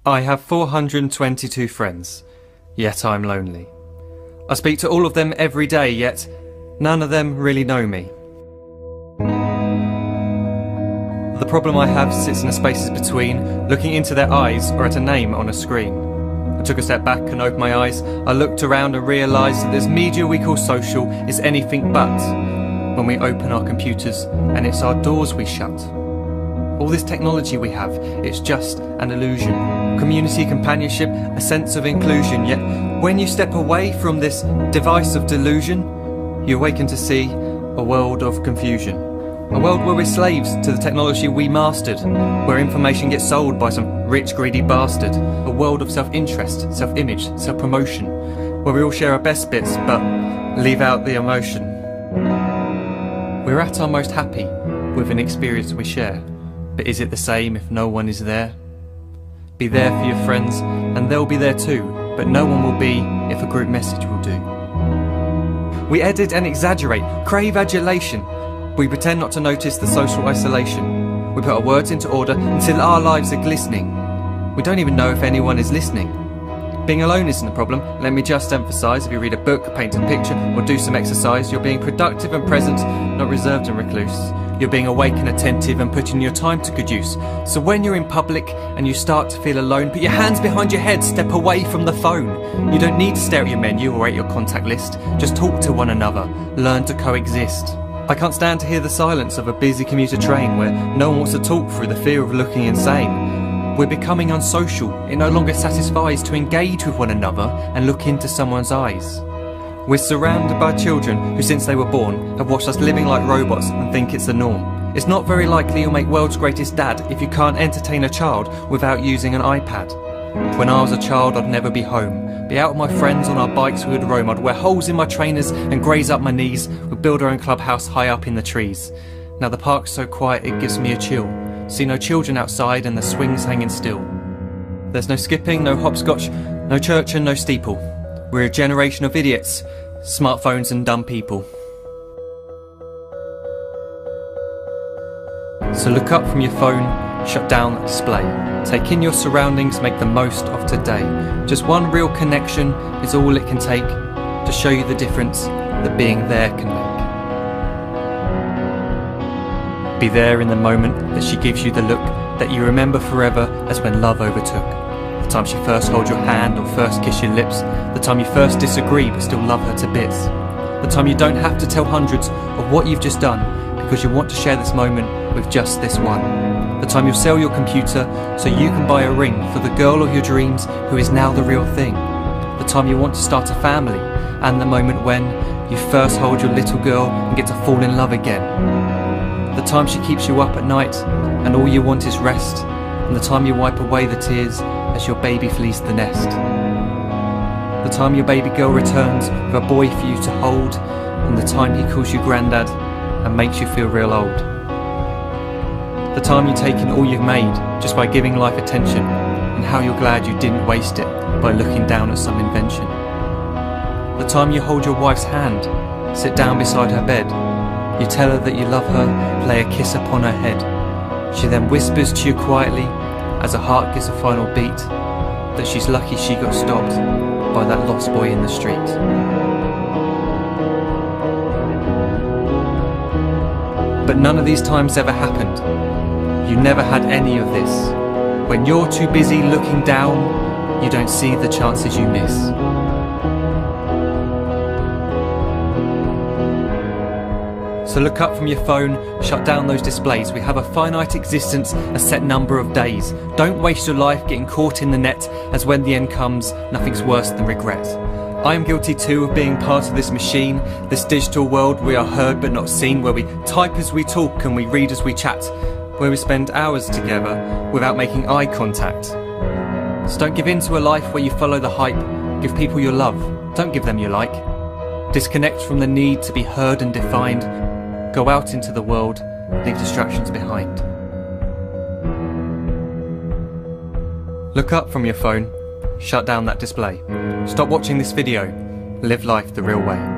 I have 422 friends, yet I'm lonely. I speak to all of them every day, yet none of them really know me. The problem I have sits in the spaces between looking into their eyes or at a name on a screen. I took a step back and opened my eyes. I looked around and realised that this media we call social is anything but when we open our computers and it's our doors we shut. All this technology we have, it's just an illusion. Community, companionship, a sense of inclusion. Yet when you step away from this device of delusion, you awaken to see a world of confusion. A world where we're slaves to the technology we mastered, where information gets sold by some rich, greedy bastard. A world of self-interest, self-image, self-promotion, where we all share our best bits but leave out the emotion. We're at our most happy with an experience we share. But is it the same if no one is there? Be there for your friends and they'll be there too, but no one will be if a group message will do. We edit and exaggerate, crave adulation. We pretend not to notice the social isolation. We put our words into order until our lives are glistening. We don't even know if anyone is listening. Being alone isn't a problem. Let me just emphasise, if you read a book, paint a picture or do some exercise, you're being productive and present, not reserved and recluse. You're being awake and attentive and putting your time to good use. So when you're in public and you start to feel alone, put your hands behind your head, step away from the phone. You don't need to stare at your menu or at your contact list. Just talk to one another. Learn to coexist. I can't stand to hear the silence of a busy commuter train where no one wants to talk through the fear of looking insane. We're becoming unsocial. It no longer satisfies to engage with one another and look into someone's eyes. We're surrounded by children who since they were born have watched us living like robots and think it's the norm. It's not very likely you'll make world's greatest dad if you can't entertain a child without using an iPad. When I was a child I'd never be home. Be out with my friends on our bikes we would roam. I'd wear holes in my trainers and graze up my knees. We'd build our own clubhouse high up in the trees. Now the park's so quiet it gives me a chill. See no children outside and the swings hanging still. There's no skipping, no hopscotch, no church and no steeple. We're a generation of idiots, smartphones and dumb people. So look up from your phone, shut down the display. Take in your surroundings, make the most of today. Just one real connection is all it can take to show you the difference that being there can make. Be there in the moment that she gives you the look that you remember forever as when love overtook. The time she first holds your hand or first kiss your lips. The time you first disagree but still love her to bits. The time you don't have to tell hundreds of what you've just done because you want to share this moment with just this one. The time you'll sell your computer so you can buy a ring for the girl of your dreams who is now the real thing. The time you want to start a family and the moment when you first hold your little girl and get to fall in love again. The time she keeps you up at night and all you want is rest. And the time you wipe away the tears as your baby flees the nest. The time your baby girl returns with a boy for you to hold, and the time he calls you granddad and makes you feel real old. The time you take in all you've made just by giving life attention, and how you're glad you didn't waste it by looking down at some invention. The time you hold your wife's hand, sit down beside her bed, you tell her that you love her, lay a kiss upon her head. She then whispers to you quietly as her heart gives a final beat that she's lucky she got stopped by that lost boy in the street. But none of these times ever happened. You never had any of this. When you're too busy looking down, you don't see the chances you miss. So look up from your phone, shut down those displays. We have a finite existence, a set number of days. Don't waste your life getting caught in the net, as when the end comes, nothing's worse than regret. I am guilty too of being part of this machine, this digital world we are heard but not seen, where we type as we talk and we read as we chat, where we spend hours together without making eye contact. So don't give in to a life where you follow the hype. Give people your love, don't give them your like. Disconnect from the need to be heard and defined. Go out into the world, leave distractions behind. Look up from your phone, shut down that display. Stop watching this video, live life the real way.